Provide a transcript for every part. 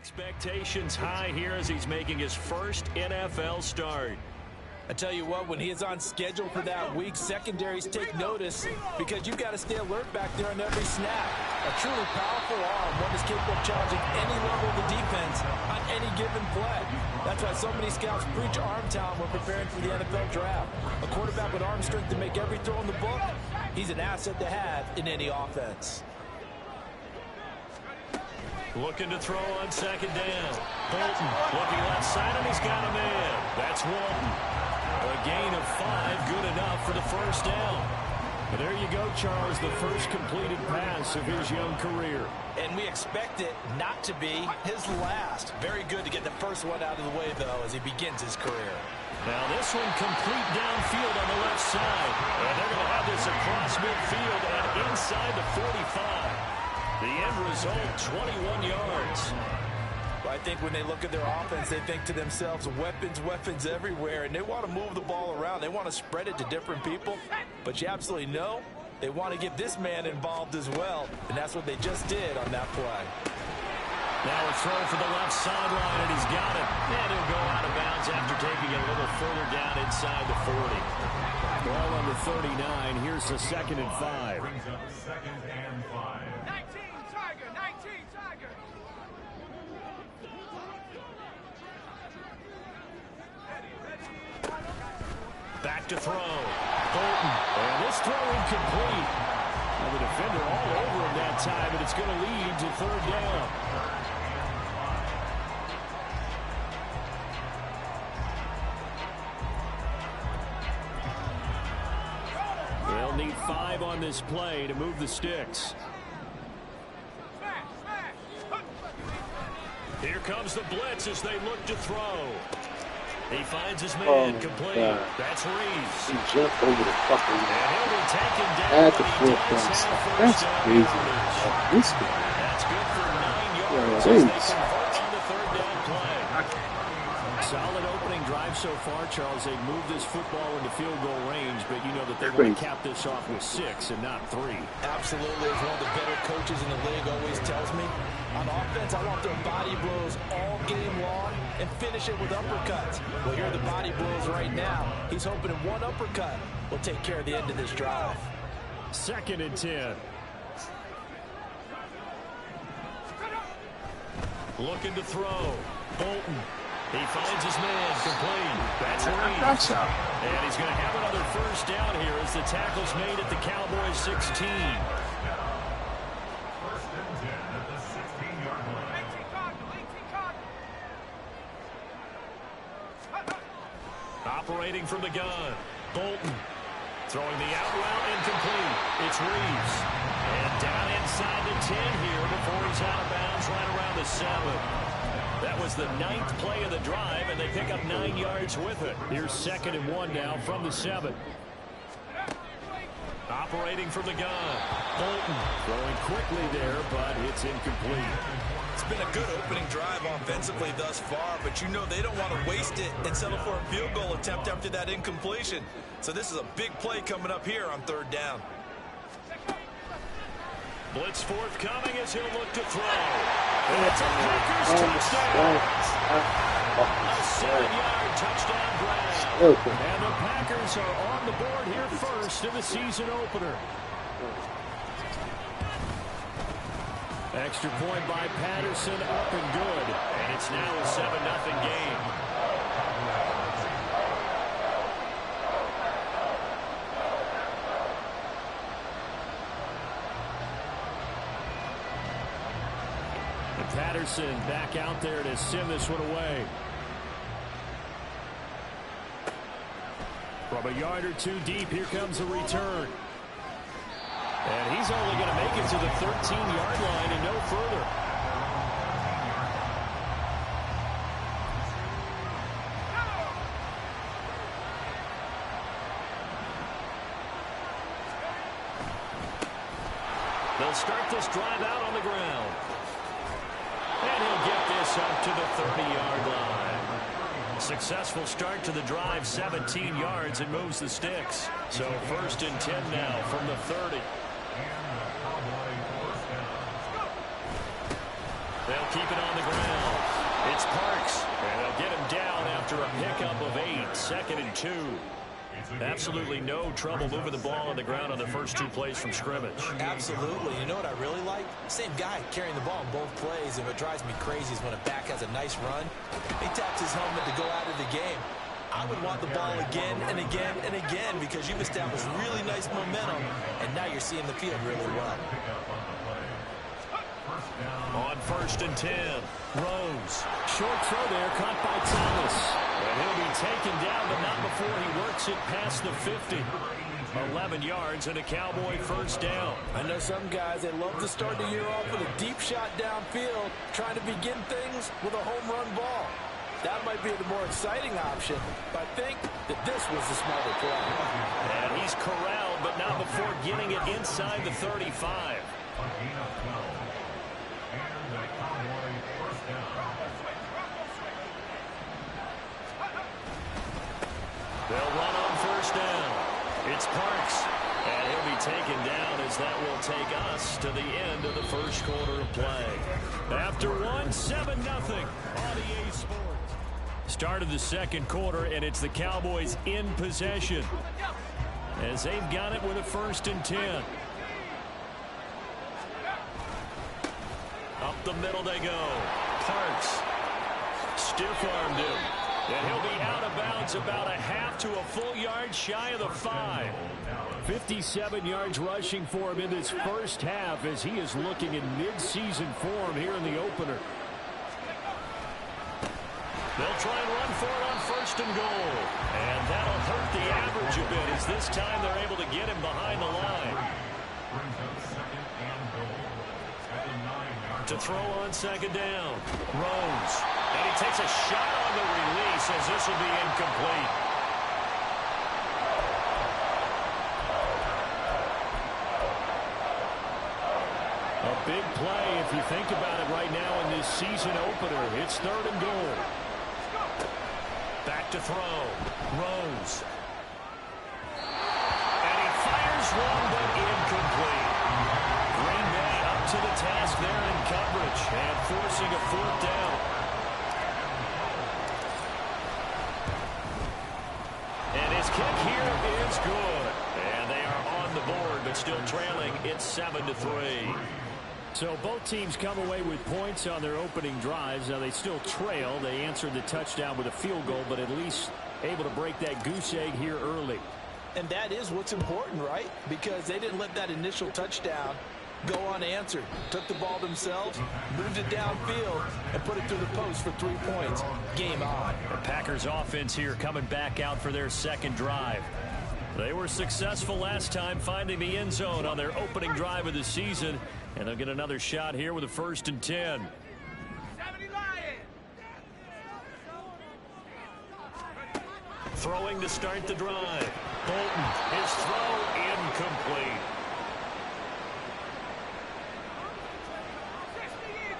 Expectations high here as he's making his first NFL start. I tell you what, when he is on schedule for that week, secondaries take notice because you've got to stay alert back there on every snap. A truly powerful arm, one that's capable of challenging any level of the defense on any given play. That's why so many scouts preach arm talent when preparing for the NFL draft. A quarterback with arm strength to make every throw in the book, he's an asset to have in any offense. Looking to throw on second down. Bolton looking left side, and he's got a man. That's Walton. A gain of 5, good enough for the first down. But there you go, Charles, the first completed pass of his young career. And we expect it not to be his last. Very good to get the first one out of the way, though, as he begins his career. Now this one complete downfield on the left side. And they're going to have this across midfield and inside the 45. The end result, 21 yards. I think when they look at their offense, they think to themselves, weapons everywhere, and they want to move the ball around. They want to spread it to different people, but you absolutely know they want to get this man involved as well, and that's what they just did on that play. Now a throw for the left sideline, and he's got it. And he'll go out of bounds after taking it a little further down inside the 40. Ball on the 39. Here's the 2nd and 5. Brings up 2nd and 5. 19 Tiger. Back to throw. Bolton. And this throw incomplete. Well, the defender all over him that time, and it's going to lead to 3rd down. They'll need 5 on this play to move the sticks. Here comes the blitz as they look to throw. He finds his man complete. That's Reeves. He jumped over the fucking and he'll be taken down. at the 4th down spot. That's crazy. This guy. That's good for 9 yards as they Jeez. convert on the 3rd down play. Solid opening drive so far, Charles. They moved this football into field goal range, but you know that they want to cap this off with 6 and not 3. Absolutely. As one of the better coaches in the league always tells me, on offense, I want their body blows all game long and finish it with uppercuts. Well, here are the body blows right now. He's hoping one uppercut will take care of the end of this drive. 2nd and 10. Looking to throw. Bolton. He finds his man complete. That's Reeves. And he's going to have another first down here as the tackle's made at the Cowboys 16. Operating from the gun. Bolton. Throwing the out route incomplete. It's Reeves. And down inside the 10 here before he's out of bounds right around the 7. That was the 9th play of the drive, and they pick up 9 yards with it. Here's 2nd and 1 now from the 7. Operating from the gun. Bolton throwing quickly there, but it's incomplete. It's been a good opening drive offensively thus far, but you know they don't want to waste it and settle for a field goal attempt after that incompletion. So this is a big play coming up here on 3rd down. Blitz forthcoming as he'll look to throw. And it's a Packers touchdown. A 7-yard touchdown grab. And the Packers are on the board here first in the season opener. Extra point by Patterson, up and good. And it's now a 7-0 game. Patterson back out there to send this one away. From a yard or 2 deep, here comes a return. And he's only going to make it to the 13-yard line and no further. They'll start this drive out on the ground. And he'll get this up to the 30-yard line. Successful start to the drive, 17 yards, and moves the sticks. So 1st and 10 now from the 30. They'll keep it on the ground. It's Parks, and they'll get him down after a pickup of 8, 2nd and 2. Absolutely no trouble moving the ball on the ground on the first 2 plays from scrimmage. Absolutely. You know what I really like? Same guy carrying the ball in both plays, and what drives me crazy is when a back has a nice run, he taps his helmet to go out of the game. I would want the ball again and again and again because you've established really nice momentum, and now you're seeing the field really well. On 1st and 10, Rose. Short throw there, caught by Thomas. And he'll be taken down, but not before he works it past the 50. 11 yards and a Cowboy first down. I know some guys, they love to start the year off with a deep shot downfield, trying to begin things with a home run ball. That might be the more exciting option, but I think that this was the smarter play. And he's corralled, but not before getting it inside the 35. They'll run on first down. It's Parks, and he'll be taken down as that will take us to the end of the first quarter of play. After 7-0 on EA Sports. Start of the second quarter, and it's the Cowboys in possession as they've got it with a 1st and 10. Up the middle they go. Parks stiff-armed him. And he'll be out of bounds about a half to a full yard shy of the 5. 57 yards rushing for him in this first half as he is looking in mid-season form here in the opener. They'll try and run for it on 1st and goal. And that'll hurt the average a bit as this time they're able to get him behind the line. To throw on 2nd down. Rose. And he takes a shot on the release as this will be incomplete. A big play if you think about it right now in this season opener. It's 3rd and goal. Back to throw. Rose. And he fires one, but incomplete. Green Bay up to the task there in coverage and forcing a 4th down. And his kick here is good. And they are on the board, but still trailing. It's 7-3. So both teams come away with points on their opening drives. Now they still trail. They answered the touchdown with a field goal, but at least able to break that goose egg here early. And that is what's important, right? Because they didn't let that initial touchdown go unanswered. Took the ball themselves, moved it downfield, and put it through the post for 3 points. Game on. The Packers offense here coming back out for their second drive. They were successful last time finding the end zone on their opening drive of the season. And they'll get another shot here with a 1st and 10. Throwing to start the drive. Bolton, his throw incomplete.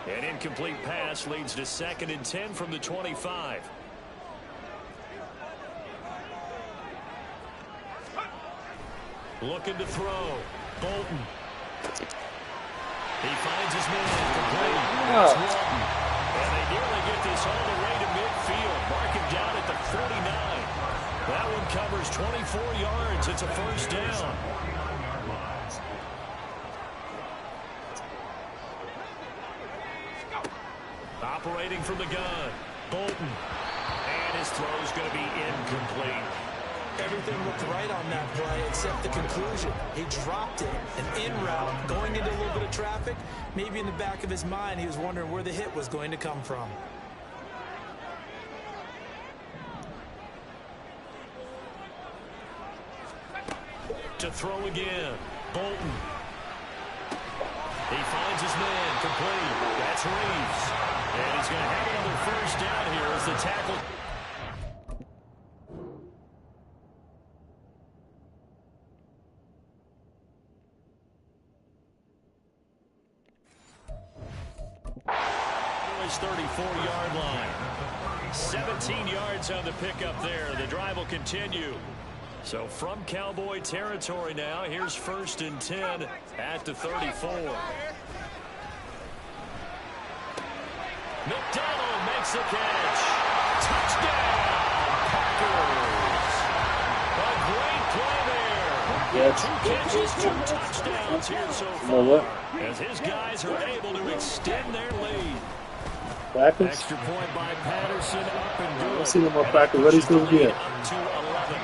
An incomplete pass leads to 2nd and 10 from the 25. Looking to throw. Bolton. He finds his man complete. It's Walton. And they nearly get this all the way to midfield. Mark him down at the 49. That one covers 24 yards. It's a 1st down. Operating from the gun. Bolton. And his throw's going to be incomplete. Everything looked right on that play except the conclusion. He dropped it. An in route, going into a little bit of traffic. Maybe in the back of his mind, he was wondering where the hit was going to come from. To throw again. Bolton. He finds his man complete. That's Reeves. And he's going to have another 1st down here as the tackle. His 34-yard line. 17 yards on the pickup there. The drive will continue. So from Cowboy territory now, here's 1st and 10 at the 34. McDonald makes makes the catch. Touchdown, Packers. A great play there. Yes. 2 catches, 2 touchdowns here so You know what? far. As his guys are able to extend their lead. Packers. Extra point by Patterson, up and good. Let's see them more Packers. Ready to get. Up to 11.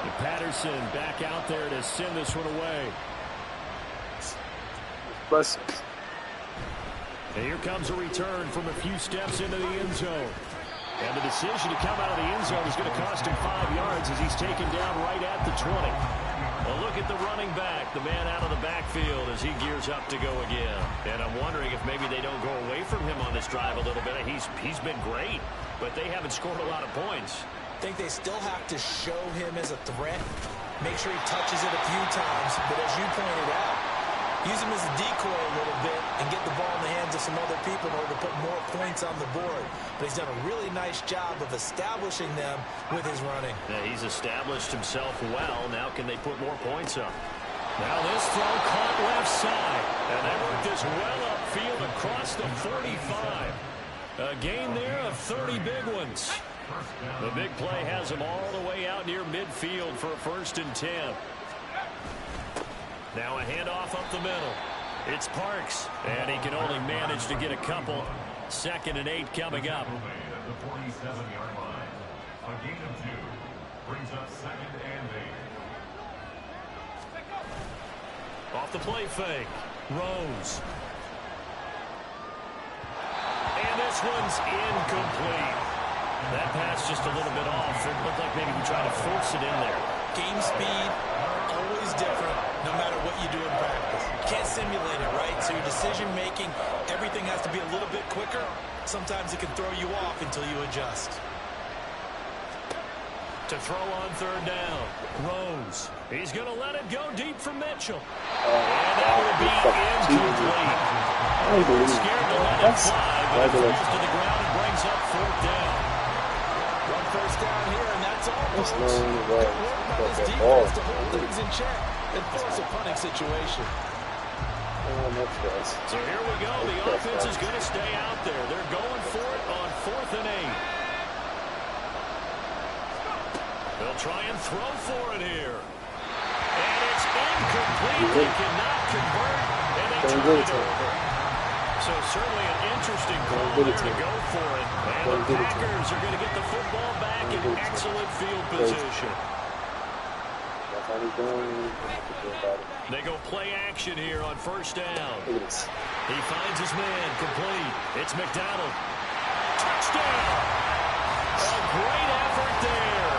And Patterson back out there to send this one away. Blessings. And here comes a return from a few steps into the end zone. And the decision to come out of the end zone is going to cost him 5 yards as he's taken down right at the 20. A look at the running back, the man out of the backfield as he gears up to go again. And I'm wondering if maybe they don't go away from him on this drive a little bit. He's been great, but they haven't scored a lot of points. I think they still have to show him as a threat. Make sure he touches it a few times, but as you pointed out, use him as a decoy a little bit and get the ball in the hands of some other people in order to put more points on the board. But he's done a really nice job of establishing them with his running. Yeah, he's established himself well. Now can they put more points up? Now this throw caught left side. And they work this well upfield across the 45. A gain there of 30 big ones. The big play has him all the way out near midfield for a 1st and 10. Now a handoff up the middle. It's Parks, and he can only manage to get a couple. 2nd and 8 coming up. At the 47-yard line. A gain of 2 brings up 2nd and 8. Off the play fake. Rose. And this one's incomplete. That pass just a little bit off. It looked like maybe he tried to force it in there. Game speed, always different, no matter what you do in practice. You can't simulate it, right? So your decision-making, everything has to be a little bit quicker. Sometimes it can throw you off until you adjust. To throw on 3rd down. Rose. He's going to let it go deep for Mitchell. And that will be incomplete. Scared to let it fly, but it falls to the ground and brings up 4th down. 1 first down here, and that's all. That's folks. no Good way. work by this defense to hold things in check and force a punting situation. So here we go. The offense is going to stay out there. They're going for it on 4th and 8. They'll try and throw for it here. And it's incomplete. They cannot convert, and they turn it over. So certainly an interesting call there to go for it. And the Packers are going to get the football back in excellent field position. They go play action here on 1st down. He finds his man complete. It's McDonald. Touchdown! A great effort there.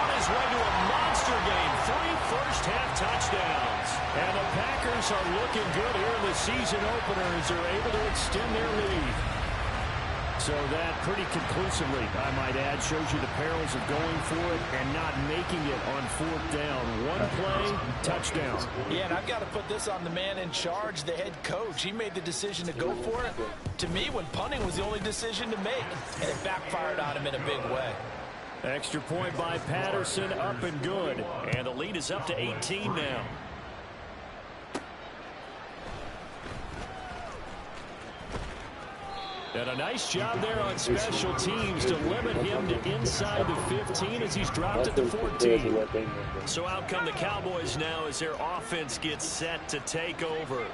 On his way to a monster game. 3 first-half touchdowns. And the Packers are looking good here in the season opener as they're able to extend their lead. So that pretty conclusively, I might add, shows you the perils of going for it and not making it on 4th down. 1 play, touchdown. Yeah, and I've got to put this on the man in charge, the head coach. He made the decision to go for it. To me, when punting was the only decision to make, and it backfired on him in a big way. Extra point by Patterson, up and good. And the lead is up to 18 now. And a nice job there on special teams to limit him to inside the 15 as he's dropped at the 14. So out come the Cowboys now as their offense gets set to take over.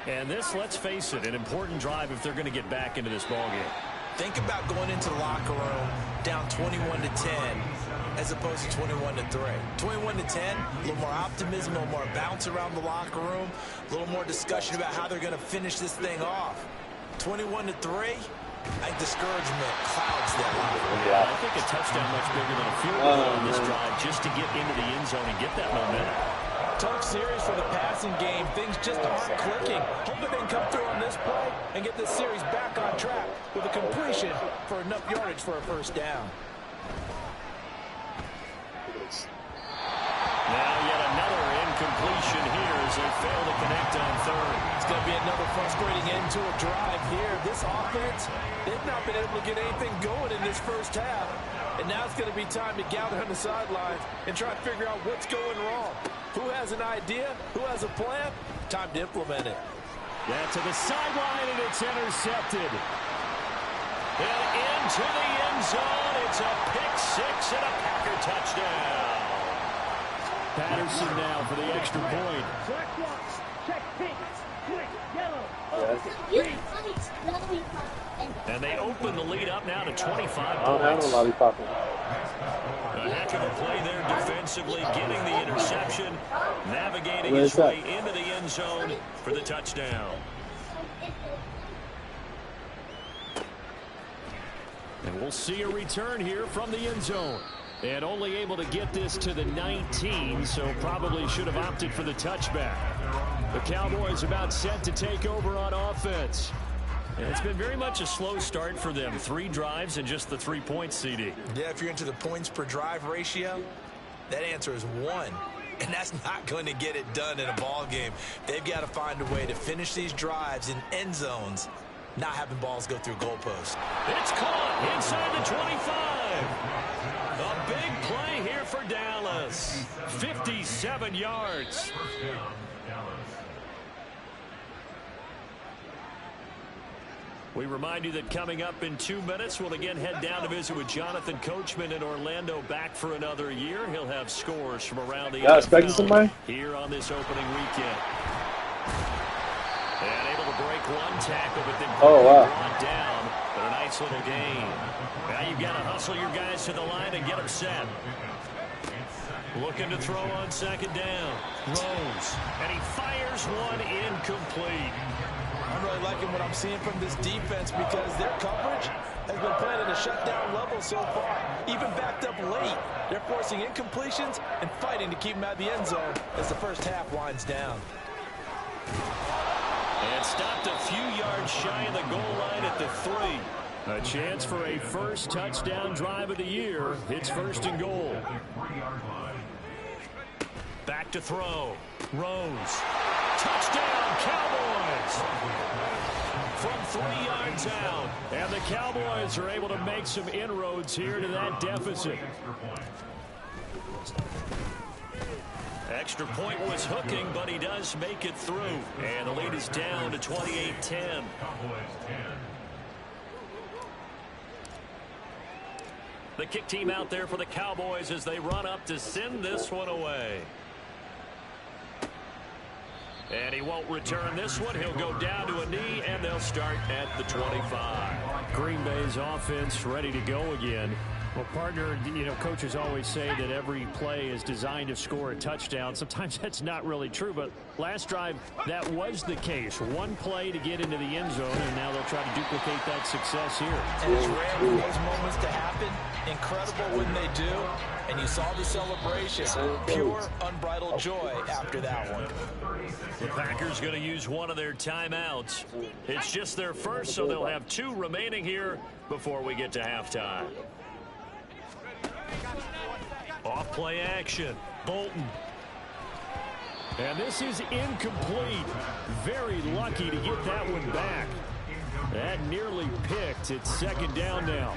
And this, let's face it, an important drive if they're going to get back into this ballgame. Think about going into the locker room down 21-10 as opposed to 21-3. 21-10, a little more optimism, a little more bounce around the locker room, a little more discussion about how they're going to finish this thing off. 21-3, I think discouragement clouds that locker room. Yeah, I think a touchdown much bigger than a field goal on this drive just to get into the end zone and get that momentum. Tough series for the passing game. Things just aren't clicking. Hoping they can come through on this play and get this series back on track with a completion for enough yardage for a first down. Now yet another incompletion here as they fail to connect on 3rd. It's going to be another frustrating end to a drive here. This offense, they've not been able to get anything going in this first half. And now it's going to be time to gather on the sidelines and try to figure out what's going wrong. Who has an idea? Who has a plan? Time to implement it. That to the sideline, and it's intercepted. And into the end zone. It's a pick six and a Packer touchdown. Patterson now for the extra point. And they open the lead up now to 25 I don't have a points. lollipop. A heck of a play there defensively, getting the interception, navigating Where's his way that? into the end zone for the touchdown. And we'll see a return here from the end zone. And only able to get this to the 19, so probably should have opted for the touchback. The Cowboys about set to take over on offense. And it's been very much a slow start for them. 3 drives and just the 3 points, CD. Yeah, if you're into the points per drive ratio, that answer is 1. And that's not going to get it done in a ball game. They've got to find a way to finish these drives in end zones, not having balls go through goalposts. It's caught inside the 25. A big play here for Dallas. 57 yards. We remind you that coming up in 2 minutes, we'll again head down to visit with Jonathan Coachman in Orlando, back for another year. He'll have scores from around the Expecting somebody? here on this opening weekend. And able to break one tackle, but then brought down. But a nice little gain. Now you've got to hustle your guys to the line and get them set. Looking to throw on second down. Rose. And he fires one incomplete. I'm really liking what I'm seeing from this defense because their coverage has been playing at a shutdown level so far. Even backed up late, they're forcing incompletions and fighting to keep them out of the end zone as the first half winds down. And stopped a few yards shy of the goal line at the 3. A chance for a first touchdown drive of the year. It's first and goal. Back to throw. Rose. Touchdown, Cowboys! From 3 yards out. And the Cowboys are able to make some inroads here to that deficit. Extra point was hooking, but he does make it through. And the lead is down to 28-10. The kick team out there for the Cowboys as they run up to send this one away. And he won't return this one. He'll go down to a knee, and they'll start at the 25. Green Bay's offense ready to go again. Well, partner, you know, coaches always say that every play is designed to score a touchdown. Sometimes that's not really true, but last drive, that was the case. One play to get into the end zone, and now they'll try to duplicate that success here. And it's rare for those moments to happen. Incredible when they do. And you saw the celebration. Pure, unbridled joy after that one. The Packers going to use one of their timeouts. It's just their first, so they'll have 2 remaining here before we get to halftime. Off play action. Bolton. And this is incomplete. Very lucky to get that one back. That nearly picked. It's second down now.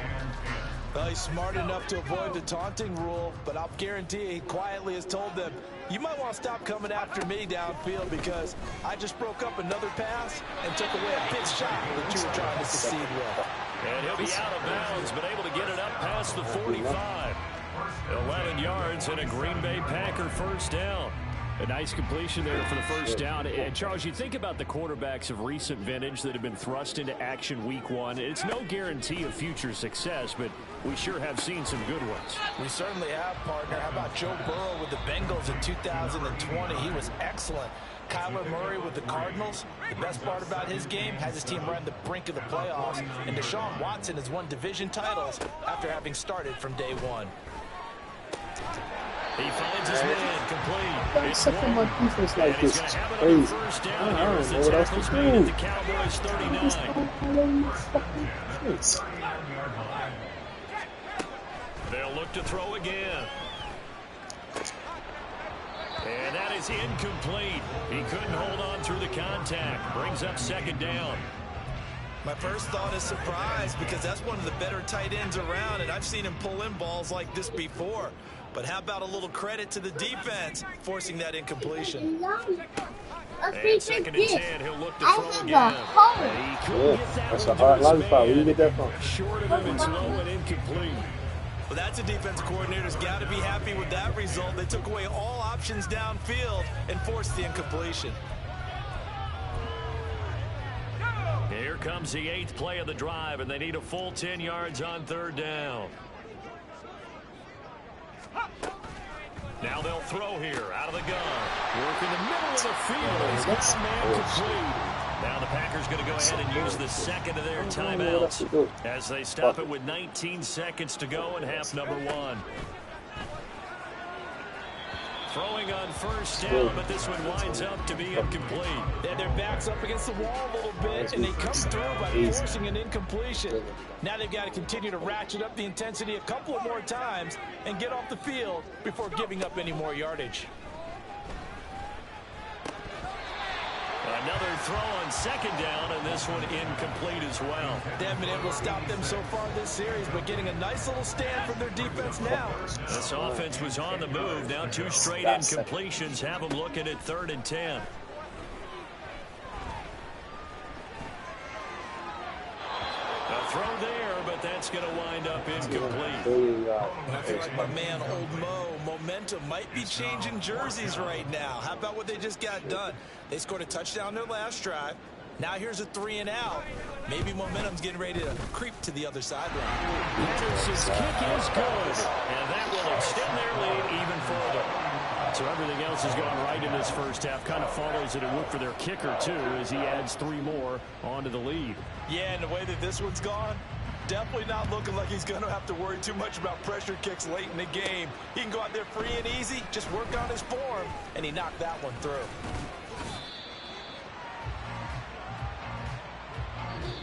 Well, he's smart enough to avoid the taunting rule, but I'll guarantee he quietly has told them, you might want to stop coming after me downfield because I just broke up another pass and took away a big shot that you were trying to succeed with. And he'll be out of bounds, but able to get it up past the 45. 11 yards and a Green Bay Packer first down. A nice completion there for the first down. And, Charles, you think about the quarterbacks of recent vintage that have been thrust into action week 1. It's no guarantee of future success, but we sure have seen some good ones. We certainly have, partner. How about Joe Burrow with the Bengals in 2020? He was excellent. Kyler Murray with the Cardinals. The best part about his game has his team right on the brink of the playoffs. And Deshaun Watson has won division titles after having started from day 1. He finds his man complete. It's second month defense like this is crazy. First down I here don't as know the what else to tackle's made at do. the Cowboys 39. They'll look to throw again. And that is incomplete. He couldn't hold on through the contact. Brings up second down. My first thought is surprise because that's one of the better tight ends around, and I've seen him pull in balls like this before. But how about a little credit to the defense forcing that incompletion? And second and 10, he'll look to throw again. He couldn't Yeah, get that that's one a to hard his lollipop. Where you man. get that from? Short of him, it's low and incomplete. Well, that's a defense coordinator's got to be happy with that result. They took away all options downfield and forced the incompletion. Here comes the 8th play of the drive, and they need a full 10 yards on 3rd down. Now they'll throw here out of the gun. Work in the middle of the field. He's got a man complete. Now the Packers going to go ahead and use the second of their timeouts as they stop it with 19 seconds to go in half number 1. Throwing on 1st down, but this one winds up to be incomplete. They had their backs up against the wall a little bit, and they come through by forcing an incompletion. Now they've got to continue to ratchet up the intensity a couple of more times and get off the field before giving up any more yardage. Another throw on 2nd down, and this one incomplete as well. They haven't been able to stop them so far this series, but getting a nice little stand from their defense now. This offense was on the move. Now 2 straight incompletions have them looking at 3rd and 10. A throw there, but that's going to wind up incomplete. I feel like my man, Old Mo, momentum might be changing jerseys right now. How about what they just got done? They scored a touchdown their last drive. Now here's a 3 and out. Maybe momentum's getting ready to creep to the other sideline. Henderson's kick is good, and that will extend their lead even further. So everything else has gone right in this first half. Kind of follows that it would for their kicker, too, as he adds 3 more onto the lead. Yeah, and the way that this one's gone, definitely not looking like he's going to have to worry too much about pressure kicks late in the game. He can go out there free and easy, just work on his form, and he knocked that one through.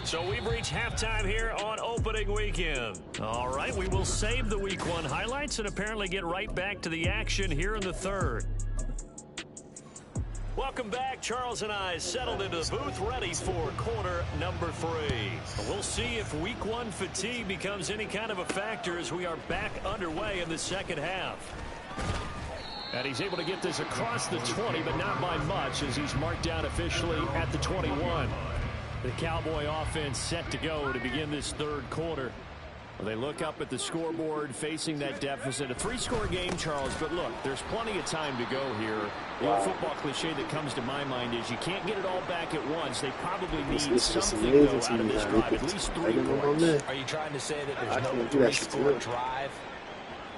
So we've reached halftime here on opening weekend. All right, we will save the Week 1 highlights and apparently get right back to the action here in the 3rd. Welcome back. Charles and I settled into the booth ready for quarter number 3. We'll see if Week 1 fatigue becomes any kind of a factor as we are back underway in the second half. And he's able to get this across the 20, but not by much as he's marked down officially at the 21. The Cowboy offense set to go to begin this 3rd quarter. Well, they look up at the scoreboard facing that deficit. A 3-score game, Charles, but look, there's plenty of time to go here. The old football cliche that comes to my mind is you can't get it all back at once. They probably need something, though, out of this drive, at least 3 points. Are you trying to say that there's no 3-score drive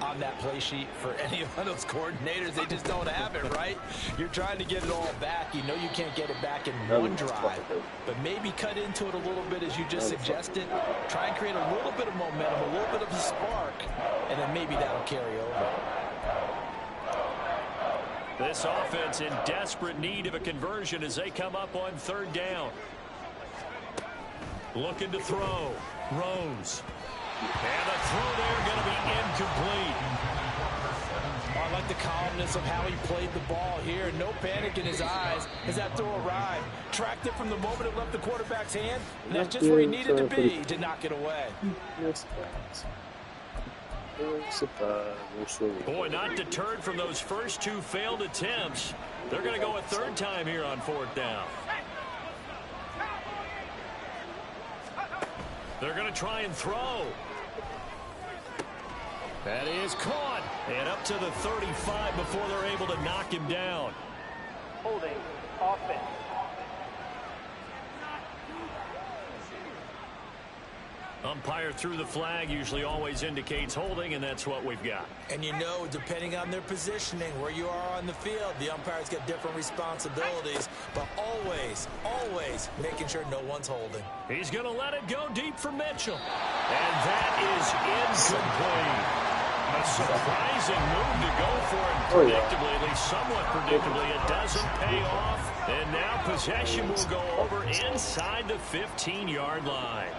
on that play sheet for any of those coordinators? They just don't have it, right? You're trying to get it all back. You know you can't get it back in one drive, but maybe cut into it a little bit as you just suggested. Try and create a little bit of momentum, a little bit of a spark, and then maybe that'll carry over. This offense in desperate need of a conversion as they come up on 3rd down. Looking to throw. Rose. And the throw there going to be incomplete. I like the calmness of how he played the ball here. No panic in his eyes as that throw arrived. Tracked it from the moment it left the quarterback's hand. And that's just where he needed to be to knock it away. Boy, not deterred from those first 2 failed attempts. They're going to go a 3rd time here on 4th down. They're going to try and throw. That is caught. And up to the 35 before they're able to knock him down. Holding offense. Umpire threw the flag, usually always indicates holding, and that's what we've got. And you know, depending on their positioning, where you are on the field, the umpire's got different responsibilities, but always, always making sure no one's holding. He's going to let it go deep for Mitchell. And that is incomplete. A surprising move to go for it predictably, at least somewhat predictably. It doesn't pay off, and now possession will go over inside the 15-yard line.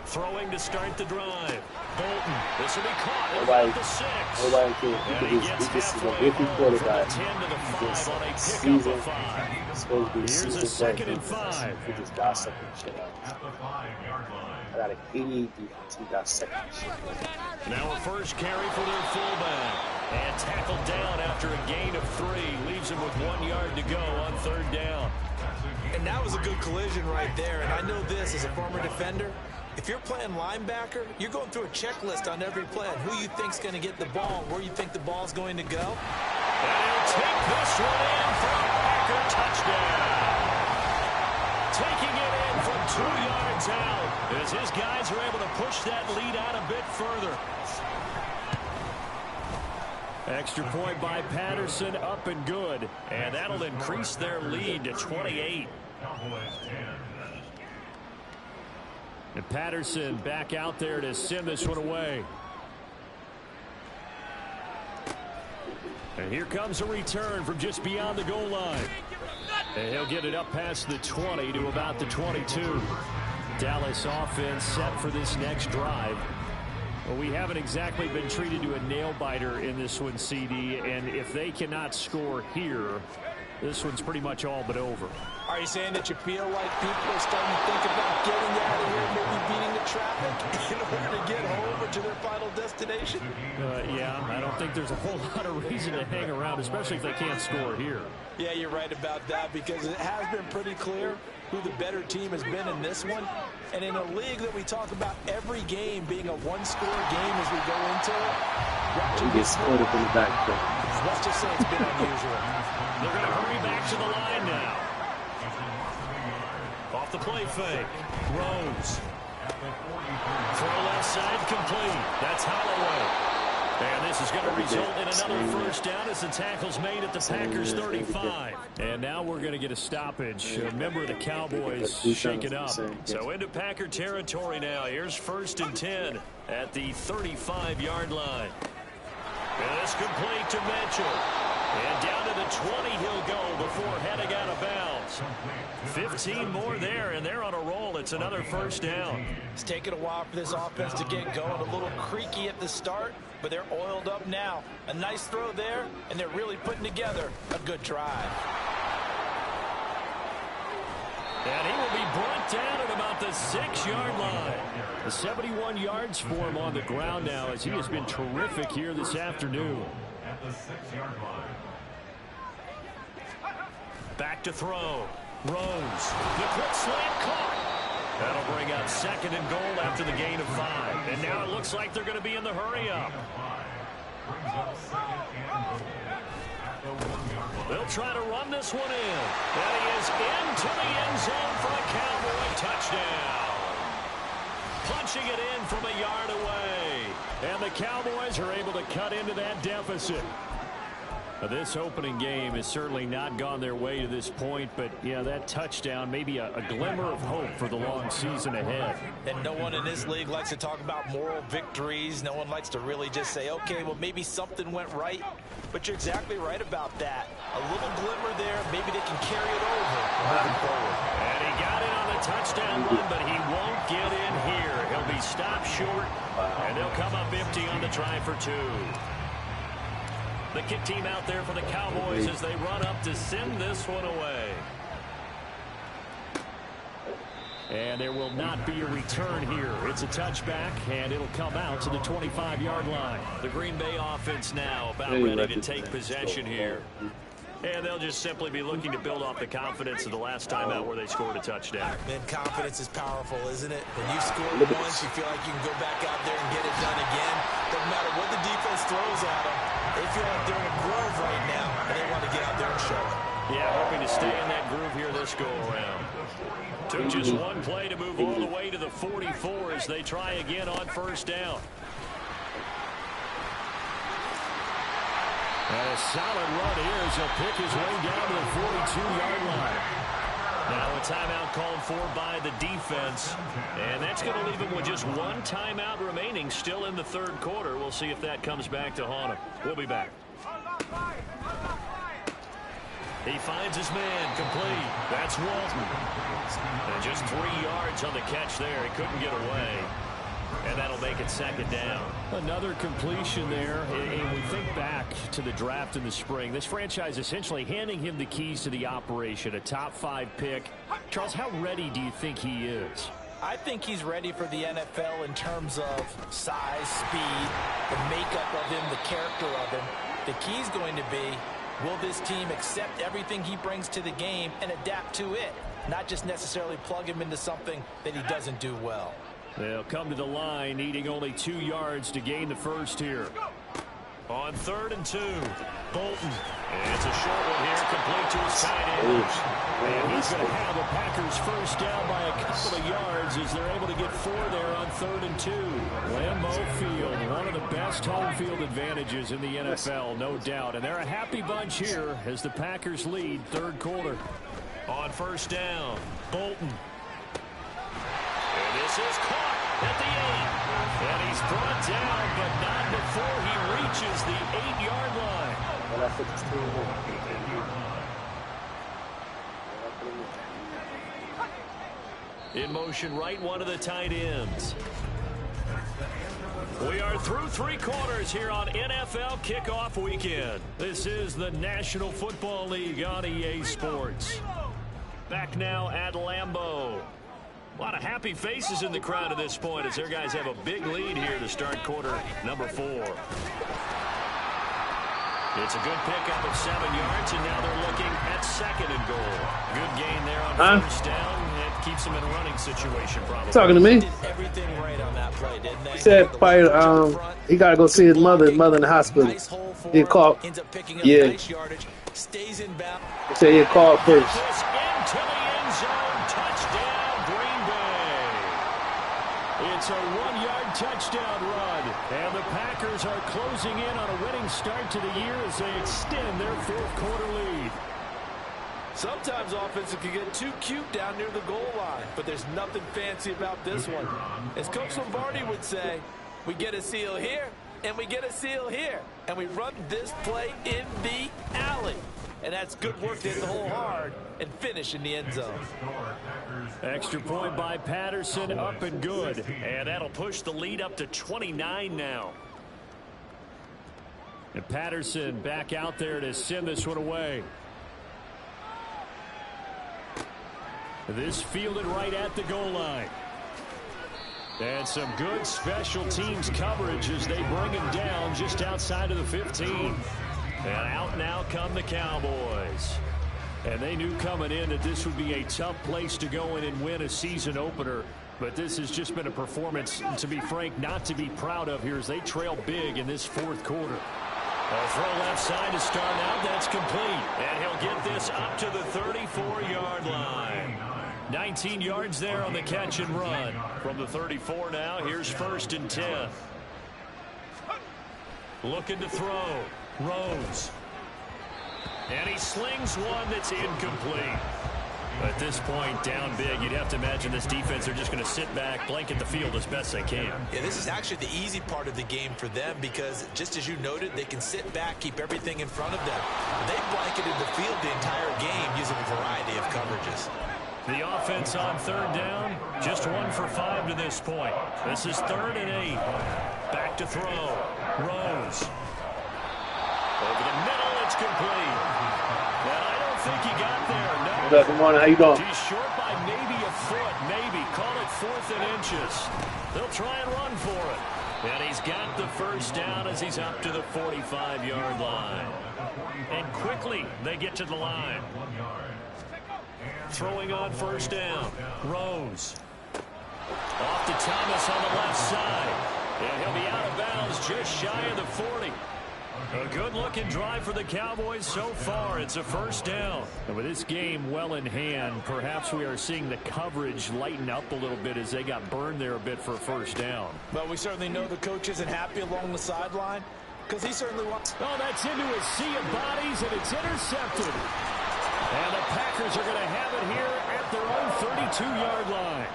Throwing to start the drive. Bolton. This will be caught at the 6. And he gets halfway home from the 10 to the 5 on a pickup of 5. Here's a 2nd and 5. He just got second shit out. At the 5-yard line. I got an 88 defense. He got second shit. Now a first carry for their fullback. And tackled down after a gain of 3. Leaves him with 1 yard to go on 3rd down. And that was a good collision right there. And I know this as a former defender. If you're playing linebacker, you're going through a checklist on every play on who you think's going to get the ball, where you think the ball's going to go. And he'll take this one in for a Packer touchdown. Taking it in from 2 yards out as his guys are able to push that lead out a bit further. Extra point by Patterson, up and good. And that'll increase their lead to 28. And Patterson back out there to send this one away. And here comes a return from just beyond the goal line. And he'll get it up past the 20 to about the 22. Dallas offense set for this next drive. Well, we haven't exactly been treated to a nail-biter in this one, CD. And if they cannot score here, this one's pretty much all but over. Are you saying that you feel like people are starting to think about getting out of here, maybe beating the traffic in order to get home or to their final destination? Yeah, I don't think there's a whole lot of reason to hang around, especially if they can't score here. Yeah, you're right about that, because it has been pretty clear who the better team has been in this one. And in a league that we talk about every game being a one-score game as we go into it, watching He gets split up in the back. let's just say it's been unusual. They're going to hurry back to the line now. Off the play fake. Rose. Throw left side complete. That's Holloway. And this is going to result in another first down as the tackle's made at the Packers 35. And now we're going to get a stoppage. A member of the Cowboys shaken up. So into Packer territory now. Here's 1st and 10 at the 35-yard line. And it's complete to Mitchell. And down to the 20 he'll go before heading out of bounds. 15 more there, and they're on a roll. It's another first down. It's taken a while for this offense to get going. A little creaky at the start, but they're oiled up now. A nice throw there, and they're really putting together a good drive. And he will be brought down at about the 6-yard line. The 71 yards for him on the ground now, as he has been terrific here this afternoon. At the 6-yard line. Back to throw. Rose. The quick slant caught. That'll bring up 2nd and goal after the gain of 5. And now it looks like they're going to be in the hurry-up. They'll try to run this one in. And he is into the end zone for a Cowboy touchdown. Punching it in from a yard away. And the Cowboys are able to cut into that deficit. This opening game has certainly not gone their way to this point, but yeah, that touchdown may be a glimmer of hope for the long season ahead. And no one in this league likes to talk about moral victories. No one likes to really just say, okay, well, maybe something went right. But you're exactly right about that. A little glimmer there. Maybe they can carry it over moving forward. And he got in on the touchdown run, but he won't get in here. He'll be stopped short, and they'll come up empty on the try for 2. The kick team out there for the Cowboys as they run up to send this one away. And there will not be a return here. It's a touchback, and it'll come out to the 25-yard line. The Green Bay offense now about ready to take possession here. And they'll just simply be looking to build off the confidence of the last time out where they scored a touchdown. Man, confidence is powerful, isn't it? When you score once, you feel like you can go back out there and get it done again. Doesn't matter what the defense throws at them. They feel like they're in a groove right now, and they want to get out there and show it. Yeah, hoping to stay in that groove here this go-around. Took just one play to move all the way to the 44 as they try again on first down. And a solid run here as he'll pick his way down to the 42-yard line. Now a timeout called for by the defense. And that's going to leave him with just one timeout remaining still in the third quarter. We'll see if that comes back to haunt him. We'll be back. He finds his man complete. That's Walton. And just 3 yards on the catch there. He couldn't get away. And that'll make it second down. Another completion there. And we think back to the draft in the spring. This franchise essentially handing him the keys to the operation. A top 5 pick. Charles, how ready do you think he is? I think he's ready for the NFL in terms of size, speed, the makeup of him, the character of him. The key's going to be, will this team accept everything he brings to the game and adapt to it? Not just necessarily plug him into something that he doesn't do well. They'll come to the line, needing only 2 yards to gain the first here. On 3rd and 2, Bolton. And it's a short one here, complete to his tight end. And he's going to have the Packers first down by a couple of yards as they're able to get 4 there on 3rd and 2. Lambeau Field, one of the best home field advantages in the NFL, no doubt. And they're a happy bunch here as the Packers lead 3rd quarter. On 1st down, Bolton. And this is caught at the 8. And he's brought down, but not before he reaches the 8-yard line. In motion, right one of the tight ends. We are through 3 quarters here on NFL Kickoff Weekend. This is the National Football League on EA Sports. Back now at Lambeau. A lot of happy faces in the crowd at this point as their guys have a big lead here to start quarter number 4. It's a good pickup of 7 yards, and now they're looking at 2nd and goal. Good gain there on 1st down. It keeps them in a running situation, probably. Talking to me? Did everything right on that play, didn't they? He said he got to go see his mother in the hospital. Nice hole for He called. ends up picking up nice yardage, stays in bounds. He said he called first. Into the end zone, touchdown, Green Bay. It's a 1-yard touchdown run, and the Packers are closing in on a winning start to the year as they extend their 4th quarter lead. Sometimes offenses can get too cute down near the goal line, but there's nothing fancy about this one. As Coach Lombardi would say, we get a seal here, and we get a seal here, and we run this play in the alley. And that's good work to hit the hole hard and finish in the end zone. Extra point by Patterson, up and good. And that'll push the lead up to 29 now. And Patterson back out there to send this one away. This fielded right at the goal line. And some good special teams coverage as they bring him down just outside of the 15. And out now come the Cowboys. And they knew coming in that this would be a tough place to go in and win a season opener. But this has just been a performance, to be frank, not to be proud of here as they trail big in this 4th quarter. A throw left side to start out. That's complete. And he'll get this up to the 34-yard line. 19 yards there on the catch and run. From the 34 now, here's 1st and 10. Looking to throw. Rose. And he slings one that's incomplete. At this point, down big, you'd have to imagine this defense are just going to sit back, blanket the field as best they can. Yeah, this is actually the easy part of the game for them because, just as you noted, they can sit back, keep everything in front of them. They blanketed the field the entire game using a variety of coverages. The offense on 3rd down, just 1 for 5 to this point. This is 3rd and 8. Back to throw. Rose. Over the middle, it's complete. And I don't think he got there. No. What's up, good morning? How you doing? He's short by maybe a foot, maybe. Call it 4th and inches. They'll try and run for it. And he's got the first down as he's up to the 45-yard line. And quickly, they get to the line. Throwing on 1st down. Rose. Off to Thomas on the left side. And he'll be out of bounds just shy of the 40. A good-looking drive for the Cowboys so far. It's a 1st down. And with this game well in hand, perhaps we are seeing the coverage lighten up a little bit as they got burned there a bit for a 1st down. But we certainly know the coach isn't happy along the sideline because he certainly wants... Oh, that's into a sea of bodies, and it's intercepted. And the Packers are going to have it here at their own 32-yard line.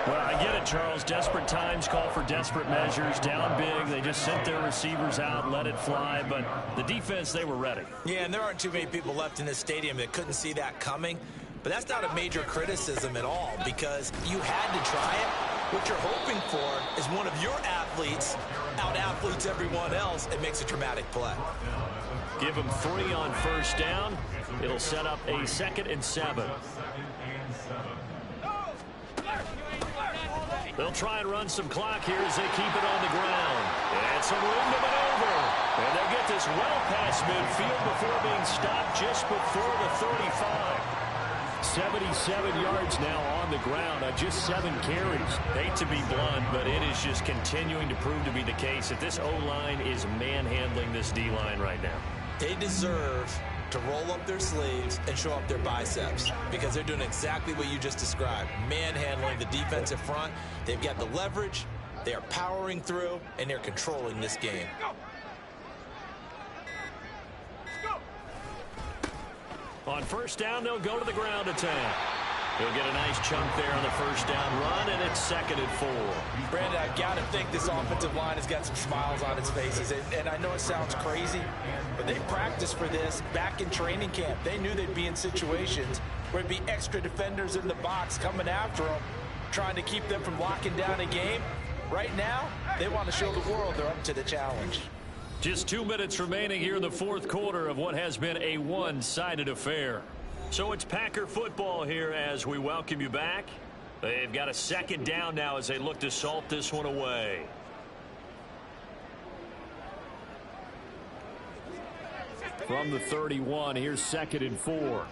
Well, I get it, Charles. Desperate times call for desperate measures. Down big. They just sent their receivers out, let it fly. But the defense, they were ready. Yeah, and there aren't too many people left in this stadium that couldn't see that coming. But that's not a major criticism at all because you had to try it. What you're hoping for is one of your athletes out-athletes everyone else and makes a traumatic play. Give them 3 on 1st down. It'll set up a 2nd and 7. They'll try and run some clock here as they keep it on the ground. And some room to maneuver. And they'll get this well past midfield before being stopped just before the 35. 77 yards now on the ground on just 7 carries. Hate to be blunt, but it is just continuing to prove to be the case that this O-line is manhandling this D-line right now. They deserve to roll up their sleeves and show up their biceps because they're doing exactly what you just described, manhandling the defensive front. They've got the leverage, they are powering through, and they're controlling this game. On first down, they'll go to the ground attack. He'll get a nice chunk there on the first down run, and it's 2nd and 4. Brandon, I've got to think this offensive line has got some smiles on its faces. And I know it sounds crazy, but they practiced for this back in training camp. They knew they'd be in situations where it'd be extra defenders in the box coming after them, trying to keep them from locking down a game. Right now, they want to show the world they're up to the challenge. Just 2 minutes remaining here in the 4th quarter of what has been a one-sided affair. So it's Packer football here as we welcome you back. They've got a 2nd down now as they look to salt this one away. From the 31, here's 2nd and 4.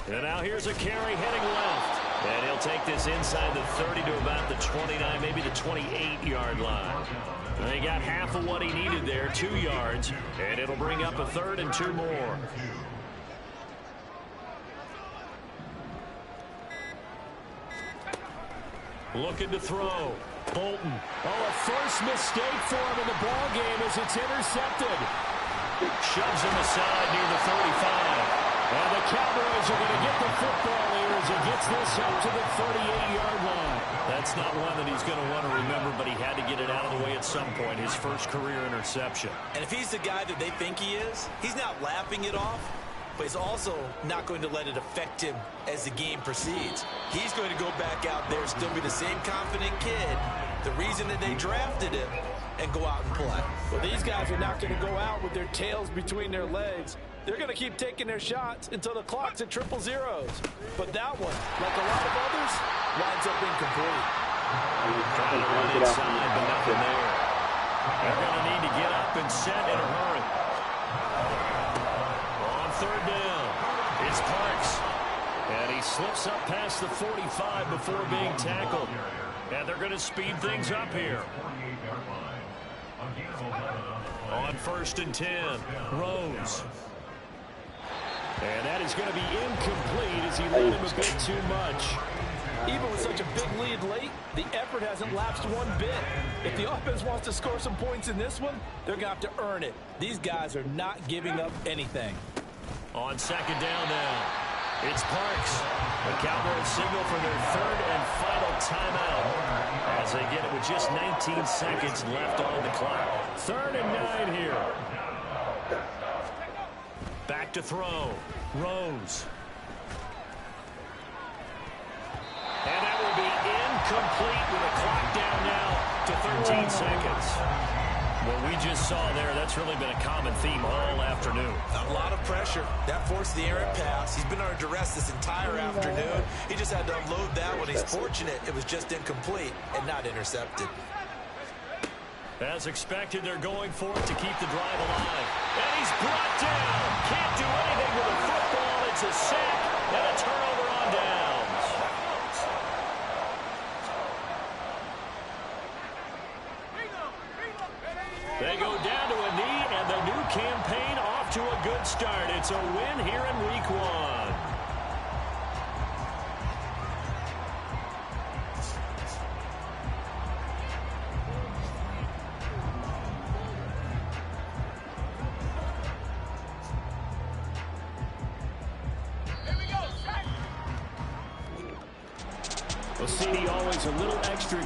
And now here's a carry heading left. And he'll take this inside the 30 to about the 29, maybe the 28-yard line. And he got half of what he needed there, 2 yards. And it'll bring up a 3rd and 2 more. Looking to throw. Bolton. Oh, a first mistake for him in the ball game as it's intercepted. Shoves him aside near the 35. And the Cowboys are going to get the football here as he gets this up to the 38-yard line. That's not one that he's going to want to remember, but he had to get it out of the way at some point, his first career interception. And if he's the guy that they think he is, he's not laughing it off, but he's also not going to let it affect him as the game proceeds. He's going to go back out there, still be the same confident kid, the reason that they drafted him, and go out and play. Well, these guys are not going to go out with their tails between their legs. They're going to keep taking their shots until the clock's at 000. But that one, like a lot of others, winds up incomplete. Trying to run inside, but nothing there. They're going to need to get up and set in a hurry. On 3rd down, it's Parks. And he slips up past the 45 before being tackled. And they're going to speed things up here. On 1st and 10, Rose. And that is going to be incomplete as he led him a bit too much. Even with such a big lead late, the effort hasn't lapsed one bit. If the offense wants to score some points in this one, they're going to have to earn it. These guys are not giving up anything. On 2nd down now, it's Parks. The Cowboys signal for their 3rd and final timeout as they get it with just 19 seconds left on the clock. 3rd and 9 here. Back to throw. Rose. And that will be incomplete with a clock down now to 13 seconds. What we just saw there, that's really been a common theme all afternoon. A lot of pressure. That forced the errant pass. He's been under duress this entire afternoon. He just had to unload that one. He's fortunate it was just incomplete and not intercepted. As expected, they're going for it to keep the drive alive. And he's brought down. Can't do anything with the football. It's a sack and a turnover on downs. They go down to a knee, and the new campaign off to a good start. It's a win here in Week 1. Well, CD always a little extra